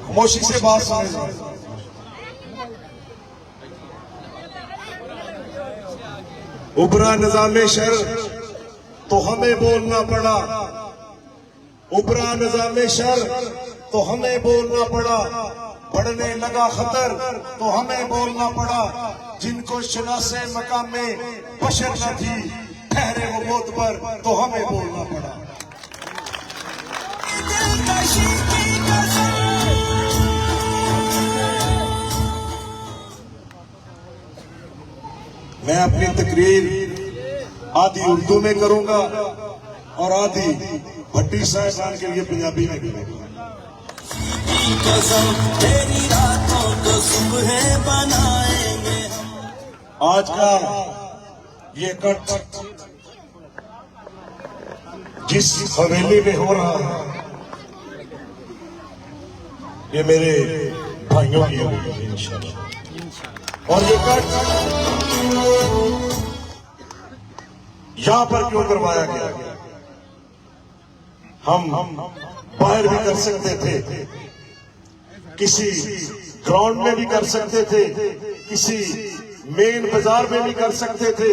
खामोशी से बात सुने। उभरा निजामे शर तो हमें बोलना पड़ा, उभरा निजामे शर तो हमें बोलना पड़ा, बढ़ने लगा खतर तो हमें बोलना पड़ा। जिनको शनासे मकाम में बशर न थी, ठहरे वो मौत पर तो हमें बोलना पड़ा। मैं अपनी तकरीर आधी उर्दू में करूंगा और आधी भट्टी साहब के लिए पंजाबी में करूंगा। आज का ये कट जिस हवेली में हो रहा है, ये मेरे भाइयों की हवेली है इंशाल्लाह। और ये कट यहां पर क्यों करवाया गया? हम बाहर भी कर सकते थे, किसी ग्राउंड में भी कर सकते थे, किसी मेन बाजार में भी कर सकते थे,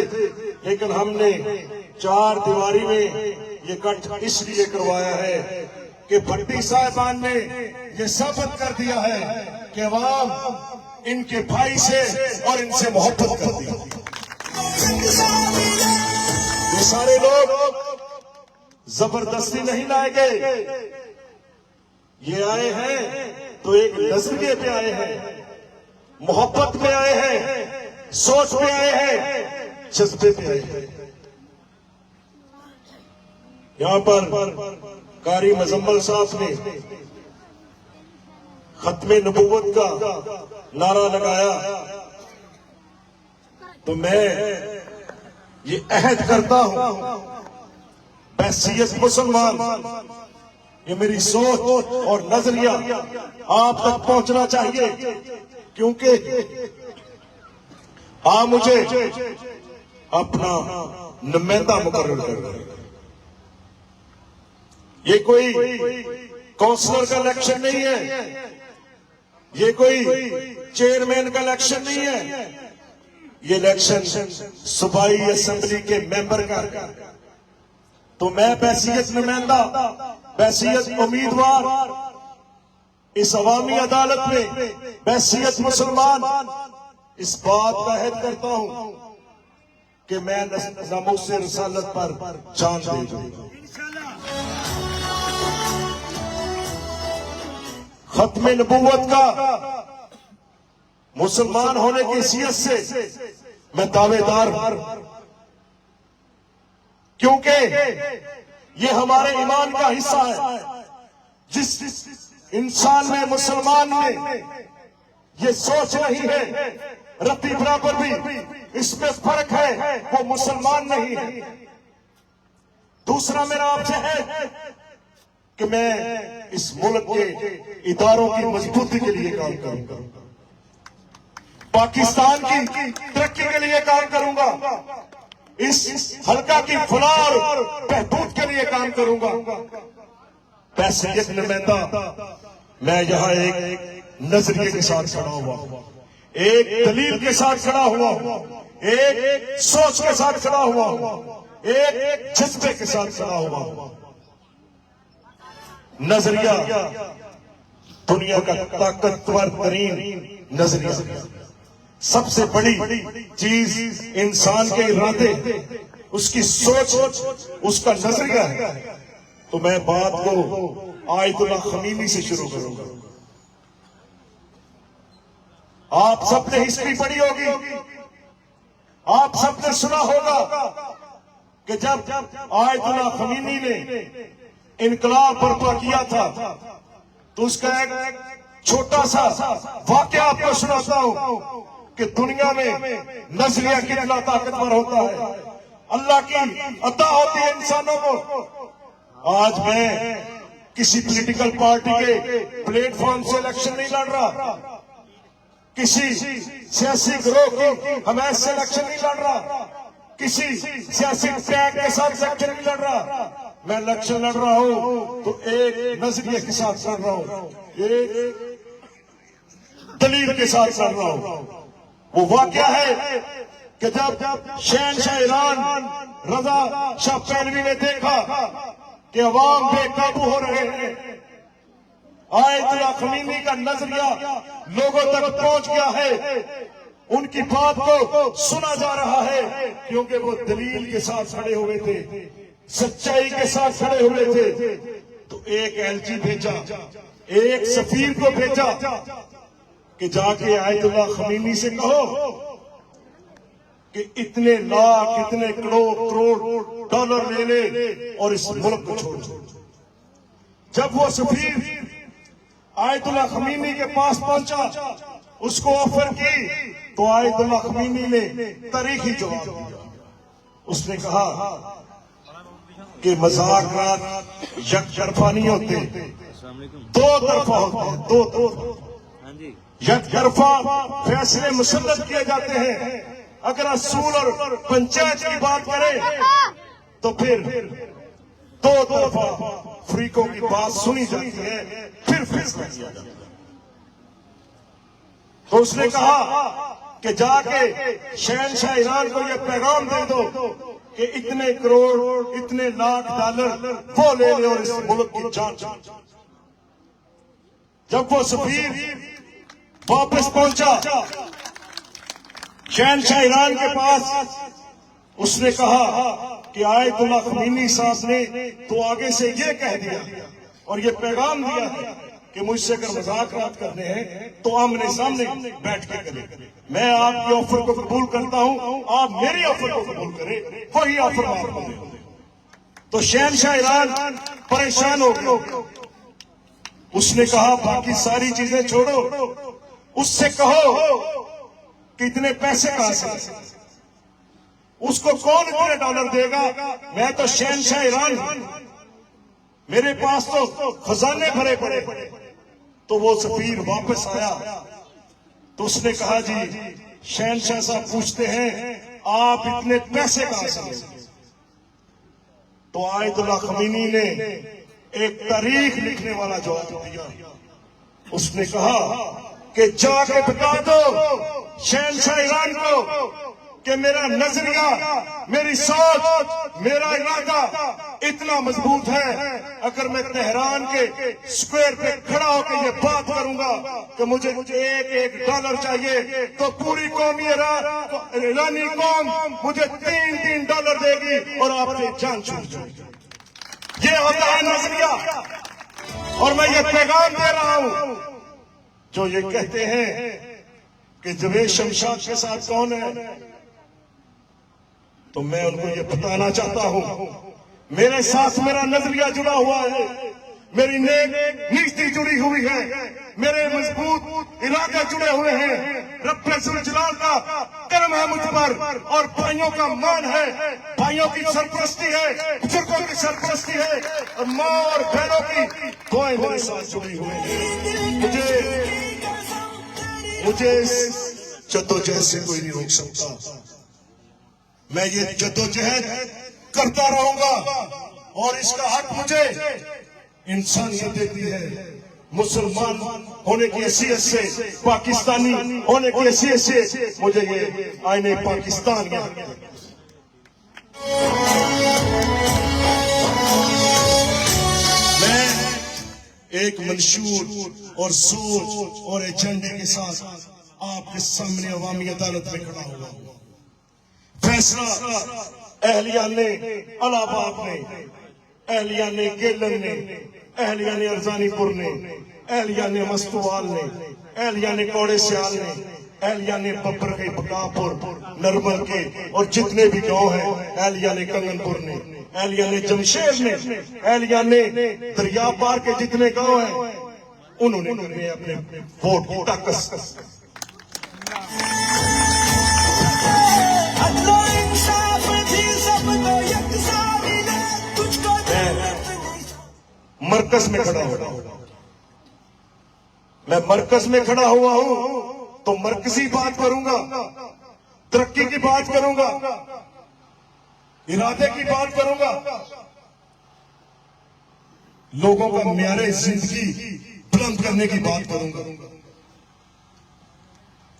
लेकिन हमने चार दीवारी में ये कट इसलिए करवाया है कि भट्टी साहिबान ने ये साबित कर दिया है कि अवाम इनके भाई से और इनसे मोहब्बत करती है। ये सारे लोग जबरदस्ती नहीं लाए गए, ये आए हैं तो एक नजरिए पे आए हैं, मोहब्बत में आए हैं, सोच में आए हैं, जज्बे पे आए हैं। यहां पर कारी मुजम्मल साहब ने खत्मे नबूवत का नारा लगाया, तो मैं ये अहद करता हूं, बैसियत मुसलमान, ये मेरी सोच और नजरिया आप तक पहुंचना चाहिए, क्योंकि आप मुझे अपना नुमाइंदा मुकर्रर कर। ये कोई काउंसलर का इलेक्शन नहीं है, ये कोई चेयरमैन का इलेक्शन नहीं है, ये इलेक्शन सूबाई असेंबली के मेंबर का। तो मैं बैसियत नुमाइंदा, बैसियत उम्मीदवार इस अवामी अदालत में, बैसियत मुसलमान इस बात का अहद करता हूं कि मैं नामूस रिसालत पर जान दे दूंगा। खत्मे नबूवत का मुसलमान होने की हैसियत से मैं दावेदार हूं, क्योंकि ये हमारे ईमान का हिस्सा है। जिस इंसान में, मुसलमान में ये सोच नहीं है रत्ती बराबर भी, इसमें फर्क है, वो मुसलमान नहीं है। दूसरा मेरा आपसे है कि मैं इस मुल्क के इदारों की मजबूती के लिए काम करूंगा, पाकिस्तान की तरक्की के लिए काम करूंगा, इस हल्का की फलाह और बहबूद के लिए काम करूंगा। बैसियत नुमाइंदा मैं यहाँ एक नजरिए के साथ खड़ा हुआ, एक दलील के साथ खड़ा हुआ, एक सोच के साथ खड़ा हुआ, एक जज्बे के साथ खड़ा हुआ। नजरिया दुनिया का ताकतवर तरीन नजरिया, सबसे बड़ी चीज इंसान के इरादे, उसकी सोच, उसका नजरिया है। तो मैं बात को आयतुल्लाह खमीनी से शुरू करूंगा। आप सबने हिस्ट्री पढ़ी होगी, आप सबने सुना होगा कि जब आयतुल्लाह खमीनी ने इनकलाब बर्पा किया था, तो उसका एक छोटा सा वाकया आपको सुनाता हूं कि दुनिया में नजरिया कितना ताकतवर होता है, अल्लाह की अता होती है इंसानों को। आज मैं किसी पॉलिटिकल पार्टी के प्लेटफॉर्म से इलेक्शन नहीं लड़ रहा, किसी सियासी गिरोह की हमायत से इलेक्शन नहीं लड़ रहा, किसी सियासी टैग के साथ इलेक्शन नहीं लड़ रहा। मैं इलेक्शन लड़ रहा हूं तो एक नजरिए के साथ लड़ रहा हूं, एक दलील के साथ लड़ रहा हूं। वो वाकया है कि जब शहनशाह ईरान रजा शाह पहलवी ने देखा कि अवाम बेकाबू हो रहे हैं, आयतुल्लाह खमीनी का नजरिया लोगों तक पहुंच गया है, उनकी बात को सुना जा रहा है, क्योंकि वो दलील के साथ खड़े हुए थे, सच्चाई के साथ खड़े हुए थे। तो एक एलची भेजा, एक सफीर को भेजा कि जाके आयतुल्लाह खमीनी से कहो कि इतने लाख, इतने करोड़ डॉलर ले ले और इस मुल्क को छोड़ दो। जब वो सफीर आयतुल्लाह खमीनी के पास पहुंचा, उसको ऑफर की, तो आयतुल्लाह खमीनी ने तारीखी जवाब दिया। उसने कहा कि मज़ाक़ात यकतरफा नहीं होते, दो तरफा होते हैं, दो तरफा। यकतरफा फैसले मुसल्लत किए जाते हैं। अगर असूल और पंचायत की बात करें तो फिर दो तरफा फ्रीकों की बात सुनी जाती है, फिर फैसला किया जाता है। तो उसने कहा कि जाके शहनशाह ईरान को यह पैगाम दे दो कि इतने करोड़, इतने लाख डॉलर वो ले ले और इस मुल्क की जांच। जब वो सफीर वापस पहुंचा शहनशाह ईरान के पास, उसने कहा कि आयतुल्लाह खमीनी साहब ने तो आगे से ये कह दिया और ये पैगाम दिया है कि मुझसे अगर मज़ाक़ात करने हैं तो आमने सामने बैठ के करें। मैं आपके ऑफर को कबूल करता हूं, आप मेरी ऑफर को कबूल करें, वही ऑफर मैं आपको दूं। तो शहनशाह ईरान परेशान हो गए। उसने कहा बाकी सारी चीजें छोड़ो, उससे कहो कि इतने पैसे कहां से, उसको कौन इतने डॉलर देगा? मैं तो शहनशाह ईरान हूं, मेरे पास तो खजाने भरे पड़े। तो वो सफीर वापस आया तो उसने कहा जी शहनशाह साहब पूछते हैं आप इतने पैसे कहां से लेंगे? तो आयतुल्लाह खमीनी ने एक तारीख लिखने वाला जवाब दिया। उसने कहा कि जाके बता दो शहनशाह ईरान को कि मेरा नजरिया, मेरी सोच, मेरा इरादा इतना मजबूत है, अगर मैं तेहरान के स्क्वायर पे खड़ा होकर ये बात करूंगा कि मुझे एक डॉलर चाहिए तो पूरी कौम ईरानी कौम मुझे 3 डॉलर देगी और आपकी जान छूट जाएगी। ये होता है नजरिया। और मैं ये पैगाम दे रहा हूं, जो ये कहते हैं कि जवेद शमशाद के साथ कौन है, तो मैं उनको ये बताना चाहता हूं मेरे साथ मेरा नजरिया जुड़ा हुआ है, मेरी नेक नीति जुड़ी हुई है, मेरे मजबूत इरादे जुड़े हुए हैं, रब्बे जुल जलाल का करम है मुझ पर और भाइयों का मान है, भाइयों की सरपरस्ती है, बुजुर्गों की सरपरस्ती है और माँ और बहनों की दुआएं मेरे साथ जुड़ी हुई है। मुझे इस जद्दोजहद से कोई नहीं रोक सकता। मैं ये जद्दोजहद करता रहूंगा और इसका हक मुझे इंसानियत देती है। मुसलमान होने की हैसियत से, पाकिस्तानी होने की हैसियत से मुझे ये आईने पाकिस्तान में मैं एक मंशूर और सोच और एजेंडे के साथ आपके सामने अवामी अदालत में खड़ा हुआ हूं। फैसला अहलिया ने, अलाहाबाद ने, अहलिया ने गेलन ने, अहलिया ने अरजानीपुर ने, अहलिया ने मस्तवाल ने, अहलिया ने कौड़े सियाल ने, अहलिया ने बब्बर के बकापुर, नरमल के और जितने भी गांव हैं, अहलिया ने कंगनपुर ने, अहलिया ने जमशेर ने, अहलिया ने दरिया पार के जितने गांव हैं, उन्होंने अपने वोट की ताकत मरकज में खड़ा हुआ। मैं मरकज में खड़ा हुआ हूं तो मरकजी बात करूंगा, तरक्की की बात करूंगा, इरादे की बात करूंगा। लोगों का म्यारे जिंदगी बुलंद करने की बात करूंगा।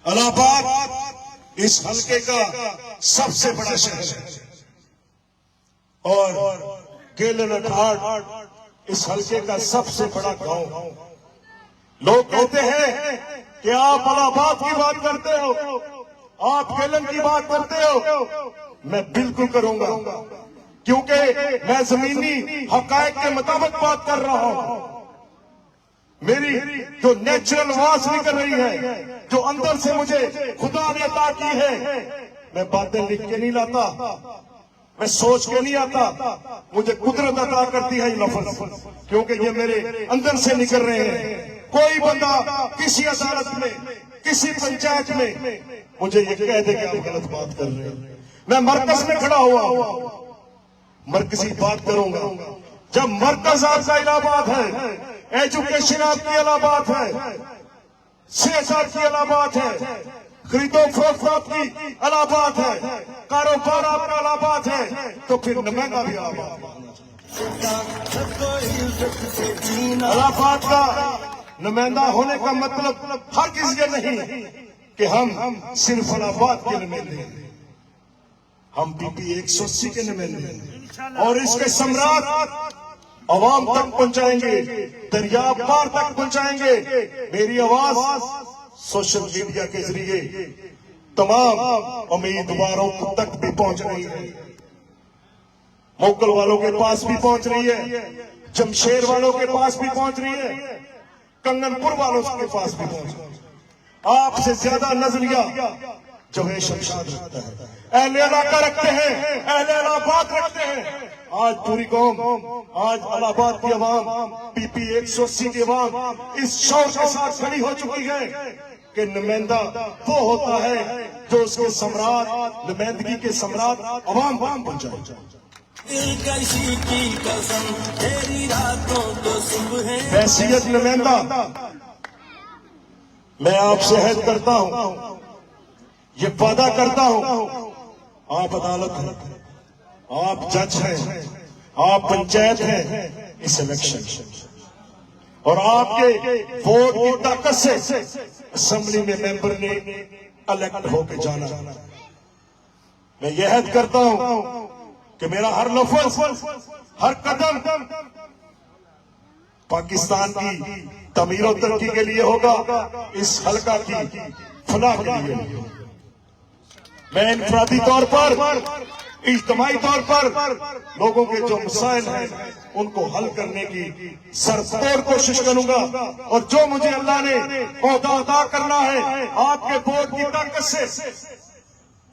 इलाहाबाद इस हल्के का सबसे बड़ा शहर है और केलन घाट इस हल्के का सबसे बड़ा गांव। लोग कहते हैं कि आप इलाहाबाद की बात करते हो, आप केलन की बात करते हो। मैं बिल्कुल करूंगा, क्योंकि मैं जमीनी हकायक के मुताबिक बात कर रहा हूं। मेरी जो नेचुरल आवाज निकल रही है, जो अंदर से मुझे खुदा ने अता की है, मैं बातें लिख के नहीं लाता, मैं सोच के नहीं आता, मुझे कुदरत अता करती है ये लफ्ज, क्योंकि ये मेरे अंदर से निकल रहे हैं। कोई बंदा किसी अदालत में, किसी पंचायत में मुझे ये कह दे कि आप गलत बात कर रहे हैं, मैं मरकज में खड़ा हुआ हूं, मरकजी बात करूंगा। जब मरकज आपका इलाहाबाद है, एजुकेशन आपकी इलाहाबाद है, सेहत आपकी इलाहाबाद है, खरीदो फरोख्त आपकी इलाहाबाद है, कारोबार आपका इलाहाबाद है, तो फिर नुमाइंदा भी इलाहाबाद का नुमाइंदा होने का मतलब हर किसी नहीं कि हम सिर्फ इलाहाबाद के नुमाइंदे हैं, हम PP 180 के नुमाइंदे हैं और इसके सम्राट आवाम तक पहुंचाएंगे, दरिया पार तक पहुंचाएंगे। मेरी आवाज सोशल मीडिया के जरिए तमाम उम्मीदवारों तक भी पहुंच रही है, मोगल वालों के पास भी पहुंच रही है, जमशेर वालों के पास भी पहुंच रही है, कंगनपुर वालों के पास भी पहुंच रही है। आपसे ज्यादा नजरिया जो है शमशाद रखता है, अहले इलाका रखते हैं, अहले इलाहाबाद रखते हैं। आज पूरी कौम, आज इलाहाबाद की आवाम, PP 180 की आवाम इस शौक के साथ खड़ी हो चुकी है कि नुमाइंदा वो होता है जो उसके सम्राट, नुमाइंदगी के सम्राट आवाम बन जाए। हैसियत नुमाइंदा मैं आपसे अहद करता हूं, ये वादा करता हूं, आप अदालत हैं, आप जज हैं, आप पंचायत हैं इस इलेक्शन, और आपके वोट की ताकत से असेंबली में मेंबर ने इलेक्ट होकर जाना। मैं यह अहद करता हूं कि मेरा हर लफ्ज, हर कदम पाकिस्तान की तमीर और तरक्की के लिए होगा, इस हल्का की फलाह के लिए। मैं इनफरादी तौर पर, इज्तिमाई तौर पर लोगों के जो मसाइल हैं उनको हल करने की सरतोड़ कोशिश करूंगा, और जो मुझे अल्लाह ने ओहदा अता करना है आपके वोट की ताकत से,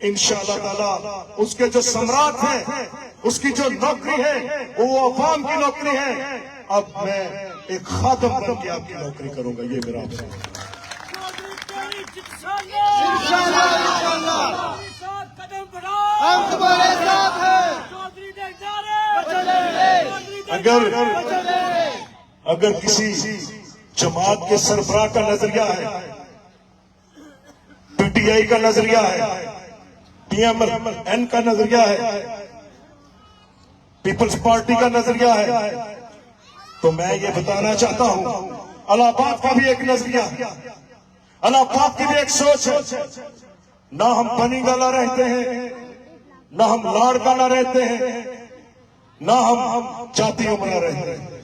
इंशाअल्लाह ताला उसके जो सम्राट हैं, उसकी जो नौकरी है वो अवाम की नौकरी है। अब मैं एक खादम बन के आपकी नौकरी करूंगा, ये मेरा आपसे हम तुम्हारे साथ हैं। अगर किसी जमात के सरबराह का नजरिया है, PTI का नजरिया है, PMN का नजरिया है, पीपल्स पार्टी का नजरिया है, तो मैं ये बताना चाहता हूं इलाहाबाद का भी एक नजरिया, इलाहाबाद की भी एक सोच है। ना हम बनी गाला रहते हैं, ना हम लाड़ गाला रहते हैं, ना हम जाति उमरा रहते हैं।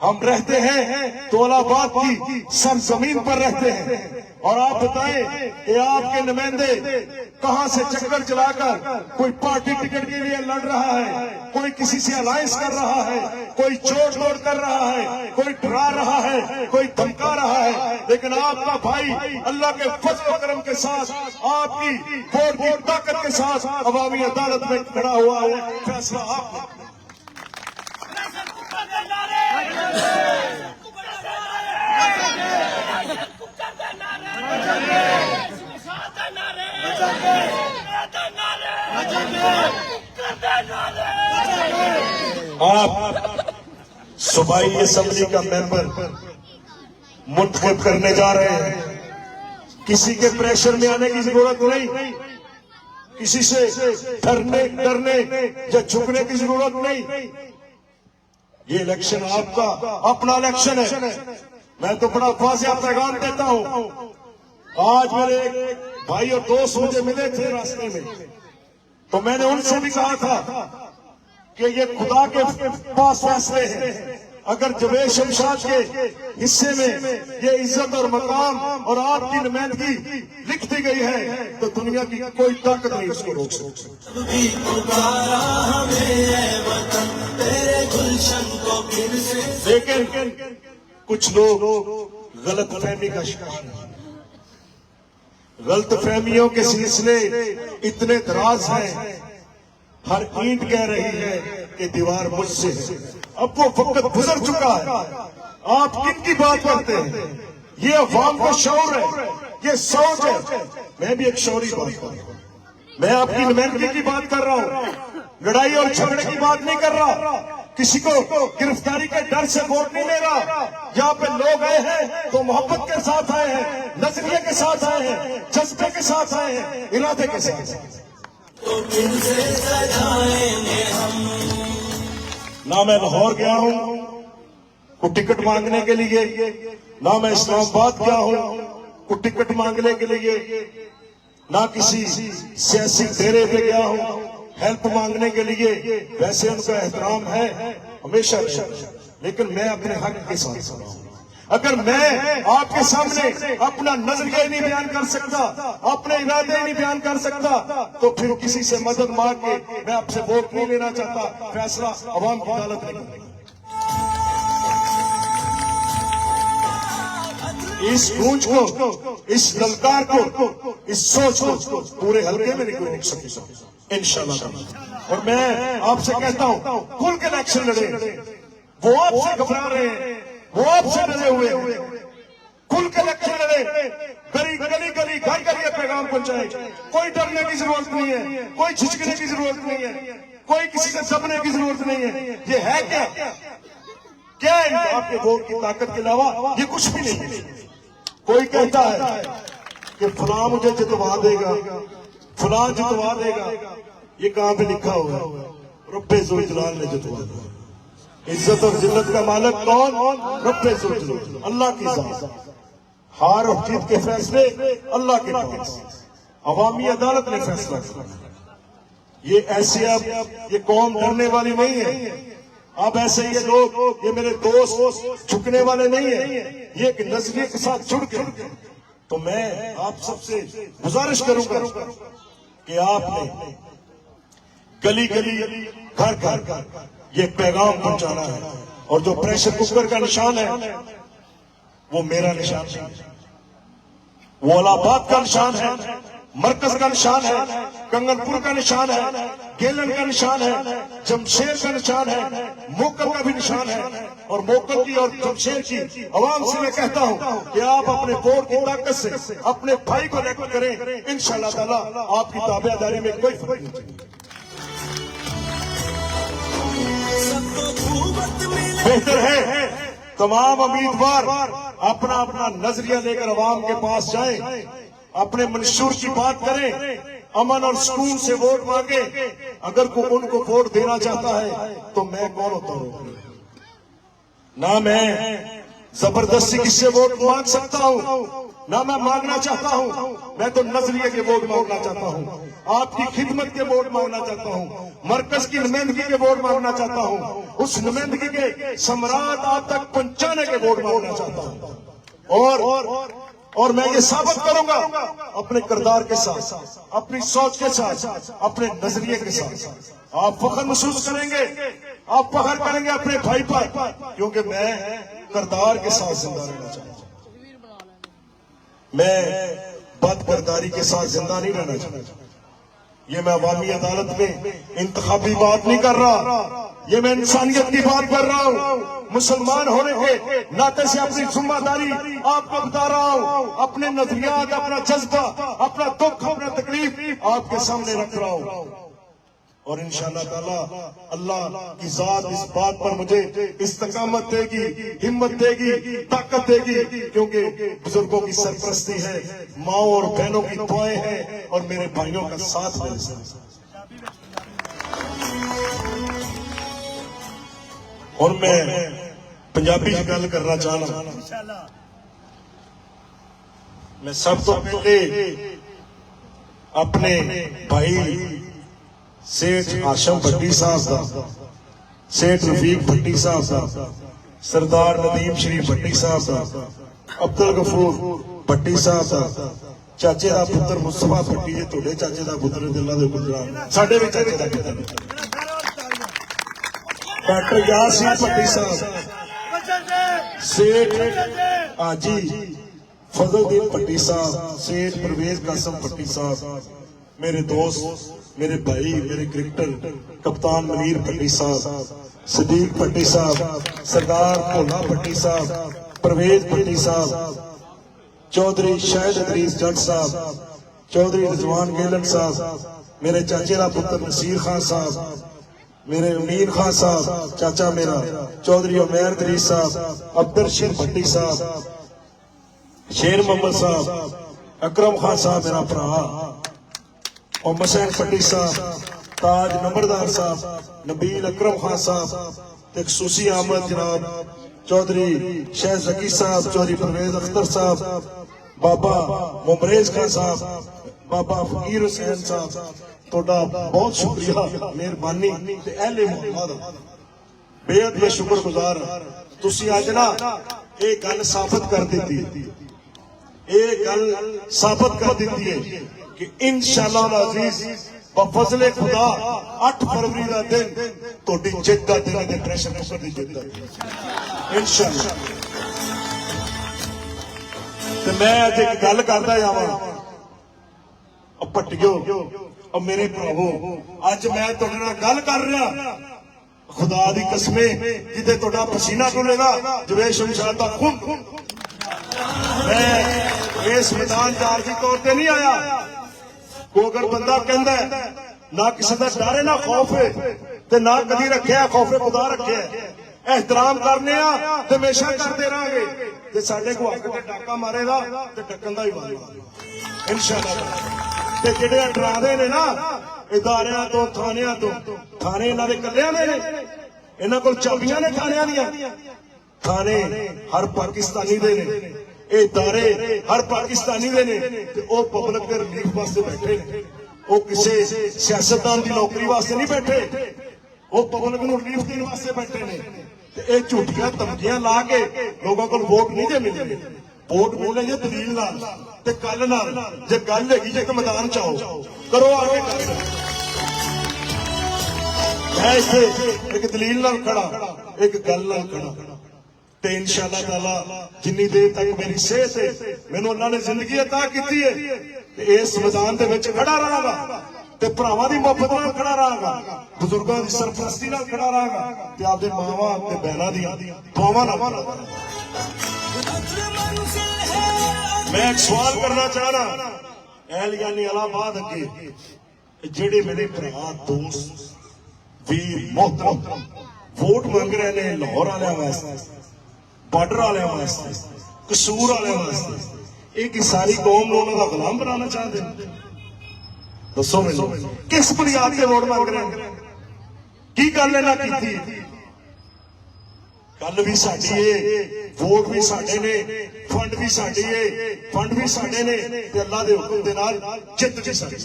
हम रहते हैं तो इलाहाबाद की सरजमीन पर रहते हैं। और आप बताएं कि आपके नुमाइंदे कहां से चक्कर चलाकर कोई पार्टी टिकट के लिए लड़ रहा है, कोई किसी से अलायंस कर रहा है, कोई जोड़ तोड़ कर रहा है, कोई डरा रहा है, कोई धमका रहा है, लेकिन आपका भाई अल्लाह के फजल व करम के साथ, आपकी वोट की ताकत के साथ अवामी अदालत में खड़ा हुआ है। फैसला आप आप सूबाई असेंबली का मेंबर मुंतखब करने जा रहे हैं। किसी के प्रेशर में आने की जरूरत नहीं, किसी से डरने या झुकने की जरूरत नहीं। ये इलेक्शन आपका अपना इलेक्शन है। मैं तो बड़ा वाज़ेह पैगाम देता हूं। आज मेरे एक भाई और दोस्त मुझे मिले थे रास्ते में, तो मैंने उनसे भी कहा था कि ये खुदा के पास फैसले हैं। अगर जवेद शमशाद के हिस्से में ये इज्जत और मकाम और आपकी नुमाइंदगी लिख दी गई है तो दुनिया की कोई ताकत नहीं उसको रोक सकती। लेकिन कुछ लोग गलत फहमी का शिकार हैं। गलत फहमियों के सिलसिले इतने दराज हैं, हर ईंट कह रही है कि दीवार मुझसे है। अब वो वक्त गुजर चुका है। आप किन की बात करते हैं? ये अवाम का शौर है, ये सोच है। मैं भी एक शौरी बात कर रहा हूं। मैं आपकी नुमाइंदगी की बात कर रहा हूं, लड़ाई और झगड़े की बात नहीं कर रहा। किसी को गिरफ्तारी के डर से वोट नहीं ले रहा। यहाँ पे लोग आए हैं तो मोहब्बत के साथ आए हैं, नजरिए के साथ आए हैं, जज्बे के साथ आए हैं, इरादे के साथ। तो फिर से सजाएंगे हम। ना मैं लाहौर गया हूं को टिकट मांगने के लिए, ना मैं इस्लामाबाद गया हूं को टिकट मांगने के लिए, ना किसी सियासी डेरे पे गया हूं हेल्प मांगने के लिए। वैसे उनका एहतराम है हमेशा, लेकिन मैं अपने हक के साथ खड़ा हूं। अगर मैं आपके सामने अपना नजरिया नहीं बयान कर सकता, अपने इरादे नहीं बयान कर सकता, तो फिर किसी से मदद मांग के मैं आपसे वोट नहीं लेना चाहता। फैसला अवाम की अदालत नहीं करेगी। इस गूंज को, इस ललकार को, इस सोच को पूरे हल्के में नहीं कोई लिख सकेगा इंशाल्लाह। और मैं आपसे कहता हूं खुल के इलेक्शन लड़े। वो आपसे घबरा रहे हैं, वो आपसे डरे हुए हैं। खुल के इलेक्शन लड़े, गली गली गली घर घर ये पैगाम पहुंचाए। कोई डरने की जरूरत नहीं है, कोई झिझकने की जरूरत नहीं है, कोई किसी से दबने की जरूरत नहीं है। ये है क्या है आपके वोट की ताकत के अलावा ये कुछ भी नहीं है। कोई कहता है कि फलां मुझे जितवा देगा, फलां जितवा देगा। ये कहां पे लिखा हुआ है? रब्बे ज़ुल जलाल ने जितवा दिया। इज्जत और जिल्लत का मालिक कौन? रब्बे ज़ुल जलाल, अल्लाह की जात। हार और जीत के फैसले अल्लाह के पास, अवामी अदालत ने फैसला किया। ये ऐसे अब ये कौम डरने वाली नहीं है। अब ऐसे ये लोग, ये मेरे दोस्त झुकने वाले नहीं है। ये एक नजरिए के साथ जुड़ के, तो मैं आप सबसे गुजारिश करूंगा कि आपने गली गली घर घर ये पैगाम पहुंचाना है। और जो प्रेशर कुकर का निशान है वो मेरा निशान है, वो इलाहाबाद का निशान है, मरकज का निशान है, कंगनपुर का निशान है, गेलन का निशान है, जमशेर का निशान है, मोकल का भी निशान है। और मोकल की और जमशेर की आवाम से मैं कहता हूं कि आप अपने वोट की ताकत से अपने भाई को लेकर करें। इंशाअल्लाह ताला आपकी ताबेदारी में कोई फर्क नहीं। बेहतर है तमाम उम्मीदवार अपना अपना नजरिया लेकर अवाम के पास जाएं, अपने मंशूर की बात करें, अमन और सुकून से वोट मांगे। अगर को उनको वोट देना चाहता है तो मैं कौन होता हूं? ना मैं जबरदस्ती किससे वोट मांग सकता हूं, ना मैं मांगना चाहता हूं। मैं तो नजरिए के वोट मांगना चाहता हूं, आपकी खिदमत के वोट मांगना चाहता हूं, मरकज की नुमाइंदगी के वोट मांगना चाहता हूं, उस नुमाइंदगी के सम्राट आप तक पहुंचाने के वोट मांगना चाहता हूं। और मैं ये साबित करूंगा अपने किरदार के साथ, अपनी सोच के साथ, अपने नजरिए के साथ। आप फख्र महसूस करेंगे, आप फख्र करेंगे अपने भाई पर, क्योंकि मैं किरदार के साथ जिंदा रहना चाहता हूं। मैं बदकिरदारी के साथ जिंदा नहीं रहना चाहता। ये मैं अवामी अदालत में इंतखाबी बात नहीं कर रहा, ये मैं इंसानियत की बात कर रहा हूँ। मुसलमान होने के नाते से अपनी जिम्मेदारी आपको बता रहा हूँ। अपने नजरियात, अपना जज्बा, अपना दुख, अपना तकलीफ आपके सामने रख रहा हूँ। और इंशाअल्लाह ताला अल्लाह की जात इस बात पर मुझे इस्तकामत देगी, हिम्मत देगी, ताकत देगी, क्योंकि बुजुर्गों की सरपरस्ती है, माओ और बहनों की दुआएं हैं और मेरे भाइयों का साथ है। ਹੁਣ ਮੈਂ ਪੰਜਾਬੀ ਚ ਗੱਲ ਕਰਨਾ ਚਾਹਨਾ। इंशाल्लाह मैं सब तो पहले अपने भाई सेठ आशम भट्टी साहब का, सेठ रफीक भट्टी साहब का, सरदार नदीम शरीफ भट्टी साहब का, अब्दुल गफूर भट्टी साहब का, चाचे का पुत्र मुस्तफा भट्टी जी तुहाडे चाचे का पुत्र दिल्ला दे पुत्रा साडे भी चाचे का पुत्र डॉक्टर यार सिंह भट्टी साहब, वचन दे सेठ आजी फजलदीन भट्टी साहब, सेठ परवेज कासम भट्टी साहब, मेरे दोस्त, मेरे भाई, मेरे क्रिकेटर कप्तान मनीर भट्टी साहब, सदीक भट्टी साहब, सरदार भोला भट्टी साहब, परवेज भट्टी साहब, चौधरी शाहिद अदरीस जट साहब, चौधरी रिजवान गेलन साहब, मेरे चाचे का पुत्र नसीर खान साहब, मेरे अमीर खान साहब चाचा मेरा, चौधरी उमैर दरीस साहब, अब्दुल रशीद भट्टी साहब, शेर मोहम्मद साहब, अकरम खान साहब मेरा भरा, और मसैन भट्टी साहब, ताज नंबरदार साहब, नबील अकरम खान साहब, ते खसूसी अहमद जनाब चौधरी शहर जकी साहब, चौधरी परवेज अख्तर साहब, बाबा मुमरेज खान साहब, बाबा फकीर हुसैन साहब, ਤੁਹਾਡਾ बहुत शुक्रिया मेहरबानी ते अहले मोहम्मद बेहद मैं शुक्रगुजार हां। तुसी अज ना ਇਹ ਗੱਲ ਸਾਬਤ ਕਰ ਦਿੱਤੀ, ਇਹ ਗੱਲ ਸਾਬਤ ਕਰ ਦਿੱਤੀ ਹੈ ਕਿ ਇਨਸ਼ਾਅੱਲਾ ਅਜ਼ੀਜ਼ ਬਫਜ਼ਲੇ ਖੁਦਾ 8 ਫਰਵਰੀ ਦਾ ਦਿਨ ਤੁਹਾਡੀ ਜਿੱਤ ਦਾ ਦਿਨ ਹੈ ਤੇ ਪ੍ਰੈਸ਼ਰ ਕੁੱਕਰ ਦੀ ਜਿੱਤ ਦਾ ਇਨਸ਼ਾਅੱਲਾ। ਤੇ ਮੈਂ ਅੱਜ ਇੱਕ ਗੱਲ ਕਰਦਾ ਜਾਵਾਂ, ਉਹ ਭੱਟਿਓ ਉਹ ਮੇਰੇ ਭਰਾਵੋ, ਅੱਜ ਮੈਂ ਤੁਹਾਡੇ ਨਾਲ ਗੱਲ ਕਰ ਰਿਹਾ खुदा दी कसमे जिथे तुहाडा पसीना डुलेगा जवेश शमशाद दा खून। मैं इस मैदान च आरजी तौर ते नहीं आया, को अगर बंदा कहंदा है ना किसी दा डर है ना खौफ है ते ना कदी रखिया खौफे खुदा रखिया, एहतराम करने आ ते हमेशा करते रहांगे ते साडे को हक ते डाका मारेगा ते डकन दा ही वार इंशाअल्लाह। ते जिहड़े डरावे ने ना इदारियां तो थानियां तो, थाने इन्हां दे कल्लियां ने, इन्हां कोल चाबियां ने थानियां दियां, थाने हर पाकिस्तानी दे ने, ये इदारे हर पाकिस्तानी दे ने ते ओ पब्लिक दे रिलीफ वास्ते बैठे ने, ओ किसे सियासतदान दी नौकरी वास्ते नहीं बैठे, ओ पब्लिक नूं रिलीफ देने वास्ते बैठे ने। ते ये झूठियां धमकियां ला के लोगों को वोट नहीं जे मिलदे, वोट मिलने जे दलील नाल ते कल नाल, जे गल हैगी जे एक मैदान च आओ करो आगे गल। मैं इत्थे एक दलील नाल खड़ा, एक गल नाल खड़ा ते इंशाअल्लाह ताला जिन्नी देर तक मेरी सेहत है, मैनूं अल्लाह ने जिंदगी अता कीती है ते इस मैदान दे विच खड़ा रहांगा ते भरावां दी मुहब्बत नाल खड़ा रहांगा, बुजुर्गां दी सरपरस्ती नाल खड़ा रहांगा ते आपदे मावां ते बहनां दी दुआवां नाल। मैं एक सवाल करना चाह रहा एहलियानी इलाहाबाद अगे जेड़े मेरे भरा दोस्त वीर मोहतरम वोट मंग रहे ने लाहौर वाले वास्ते, बॉर्डर वाले वास्ते, कसूर वाले वास्ते, एक सारी कौम को उन्होंने गुलाम बनाना चाहते हैं। दसो मैनूं किस बुनियाद से वोट मंग रहे हैं, की गल इन्हां कीती? गल भी साडी है, वोट भी साडे ने, फंड भी साडी है, फंड भी साडे ने ते अल्लाह दे हुक्म दे नाल जित भी साडी।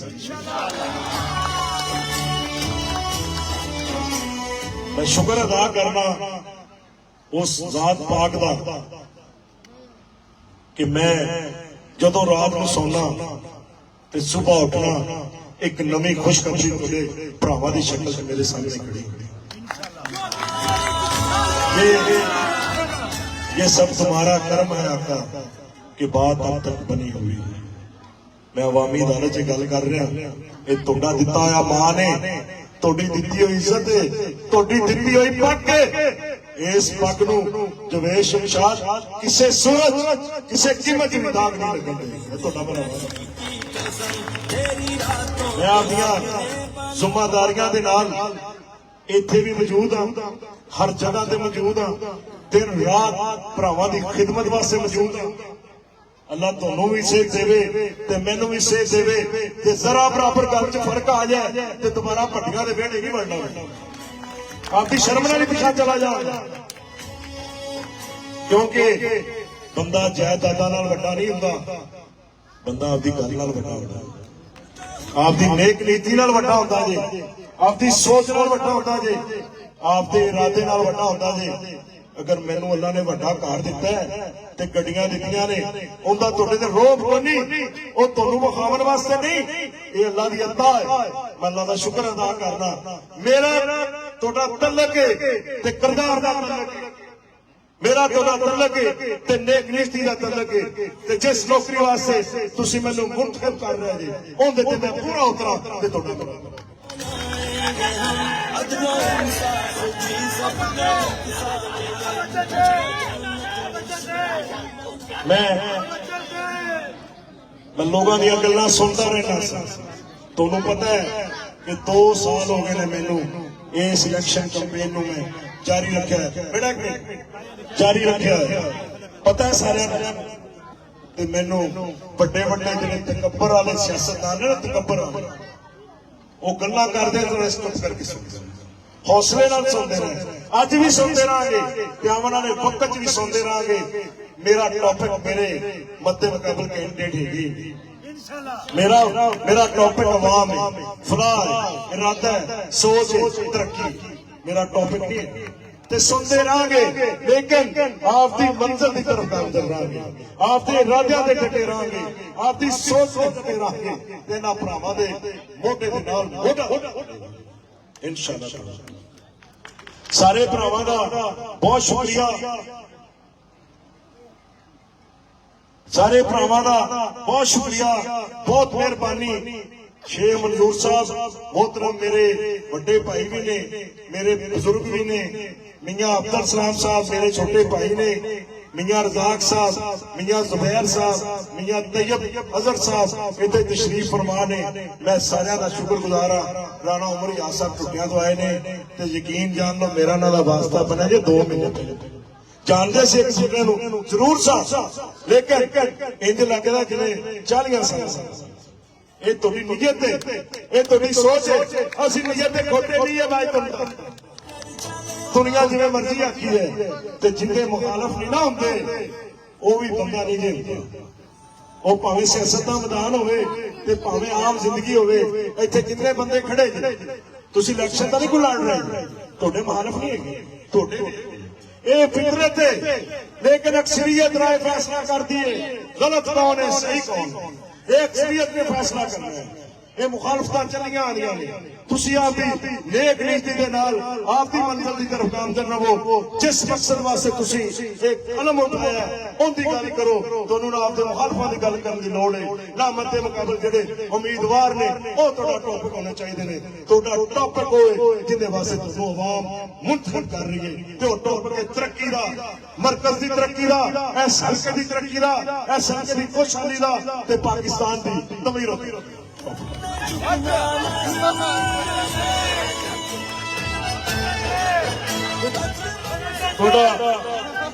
मैं शुक्र अदा करना उस जात पाक दा कि मैं जदों रात को सोना ते सुबह उठना एक नवी खुशखबरी तुहाडे भरावां दी शक्ल च मेरे सामने खड़ी। ये सब तुम्हारा कर्म है आका कि बात अब तक बनी हुई है। मैं अवामी अदालत च गल कर रहा, ये तुहाडा दिता होया मां ने, तुहाडी दित्ती हुई इज्जत है, तुहाडी दित्ती हुई पग है। इस पग नूं जवेश शमशाद किसे सूरज किसे कीमत भी दाग नहीं लगन देगी। तुहाडा बड़ा मैं आपदियां जिम्मेदारियां दे नाल इत्थे भी मौजूद हाँ, हर जगह ते मौजूद हाँ, दिन रात भरावां दी खिदमत वास्ते मौजूद हाँ। अल्लाह तुहानूं भी सेहत देवे ते मैनूं भी सेहत देवे ते जरा बराबर गल च फर्क आ जाए ते दोबारा भट्टियां दे वेड़े नहीं बनना। आपकी शर्म नाल पिछा चला जा, क्योंकि बंदा जायदादा नाल वड्डा नहीं हुंदा, बंदा आपदी गल नाल वड्डा हुंदा, आपदी नेक नीति नाल वड्डा हुंदा जे, आपदी सोच नाल वड्डा हुंदा जे, आपदे इरादे नाल वड्डा हुंदा जे। अगर मैनू अल्लाह ने वड्डा घर दिता है ते गड्डियां दित्तियां ने, उनदा तुहाडे ते रोब कोई नहीं, वो तुहानू विखावन वास्ते नहीं, ये अल्लाह दी अता है। मैं अल्लाह दा शुक्र अदा करना, मेरा तुहाडा तल्लक है ते किरदार दा तल्लक है, मेरा तुहाडा तल्लक है ते नेक नीति दा तल्लक है, ते जिस नौकरी वास्ते तुसीं मैनू मुंतखब कर रहे जे उहदे ते मैं पूरा उतरा ते तुहाडा करां। मैं लोगों दी गल्लां सुनता रहना सा। तुहानू पता है कि 2 साल हो गए ने मैनू इस इलेक्शन कैंपेन नू मैं जारी रखा है, बेटा जारी रखा है, पता है सारे ते मैनू बड़े बड़े जिहड़े तकब्बर वाले सियासतदान ने, तकब्बर वाले वो गल्लां करदे तो रिस्पेक्ट करके सुनदे, हौसले नाल सुनते रहे, अज भी सुनते रहांगे, आने वाले वक्त च भी सुनते रहांगे। मेरा टॉपिक मेरे मद्दे मुकाबल कैंडिडेट है, मेरा टॉपिक अवाम है, फलाह है, इरादा है, सोच है, तरक्की, मेरा टॉपिक नहीं है। ते सुनते रहांगे, लेकिन आपकी मंजिल की तरफ गामजन रहांगे, आपके इरादियां दे डटे रहांगे, आपकी सोच दे डटे रहांगे, ते इन्हां भरावां दे मोढे दे नाल मोढा इंशाअल्लाह। सारे भरावां दा बहुत शुक्रिया, सारे भरावां दा बहुत शुक्रिया, बहुत मेहरबानी। शेख मंजूर साहब मोहतरम मेरे बड़े भाई भी ने, मेरे बुजुर्ग भी ने, मियां अब्दुल सलाम साहब मेरे छोटे भाई ने, मियां रजाक साहब, मियां जुबैर साहब, मियां तैयब अजहर साहब इतने तशरीफ फरमा ने। मैं सारिਆਂ ਦਾ शुक्रगुजार हाँ। राणा उमर याद साहब टुटियां तो आए ने, ते यकीन जान लो मेरा नाल दा वास्ता बनया जे 2 महीने पहले, जानते से एक दूसरे नूं जरूर सा, लेकिन इंज लगदा जिवें 40 साल ये तुहाडी नीयत है, ये तुहाडी सोच है, असीं नीयत ते खोटे नहीं है भाई। दुनिया जिवें मर्जी आखी है, ते जिन्ने मुखालफ नहीं ना होंदे वो भी बंदा नहीं जे होंदा, वो भावें सियासत दा मैदान होवे ते भावें आम जिंदगी होवे, इत्थे जिन्ने बंदे खड़े जे तुसीं इलेक्शन दा नहीं कोई लड़ रहे, तुहाडे मुखालफ नहीं है, तुहाडे ये फितरत है, लेकिन अक्सरियत राय फैसला करती है गलत कौन है सही कौन, ये अक्सरियत ने फैसला करना है। ये मुखालफतां चलियां आनियां ने, तुसीं आपदी नेक नीति दे नाल आपदी मंजिल दी तरफ गामजन रहो। जिस मकसद वास्ते तुसीं एक कलम उठाया उनदी गल करो, तुहानूं ना आपदे मुखालफां दी गल करन दी लोड़ है, ना मद्दे मुकाबल जिहड़े उम्मीदवार ने वो तुहाडा टॉपिक होने चाहिए ने। तुहाडा टॉपिक होए जिहदे वास्ते तुहानूं अवाम मुंतखब कर रही है, ते वो टॉपिक है तरक्की दा, मरकज दी तरक्की दा, इस हल्के दी तरक्की दा, इस हल्के दी खुशहाली दा, ते पाकिस्तान दी तमीर दा।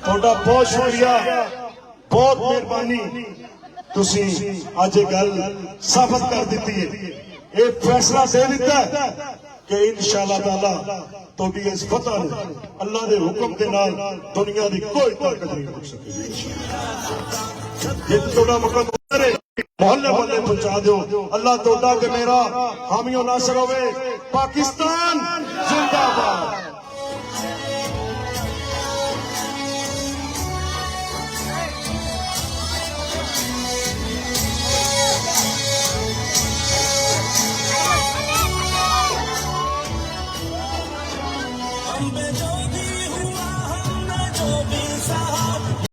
ਤੁਹਾਡਾ बहुत शुक्रिया, बहुत मेहरबानी। तुसीं अज गल साबित कर दी है, ये फैसला दे दिता कि इंशाअल्लाह ताला तुहाडी इस फतह नूं अल्लाह दे हुक्म दे नाल दुनिया दी कोई ताकत नहीं रोक सकेगी। जे तुहाडा मुकद्दर है मोहल्ले मोहल्ले पहुंचा दो। अल्लाह तोड़ा के मेरा हामियों नासर होवे। पाकिस्तान जिंदाबाद। हमने जो भी हुआ, हमने जो भी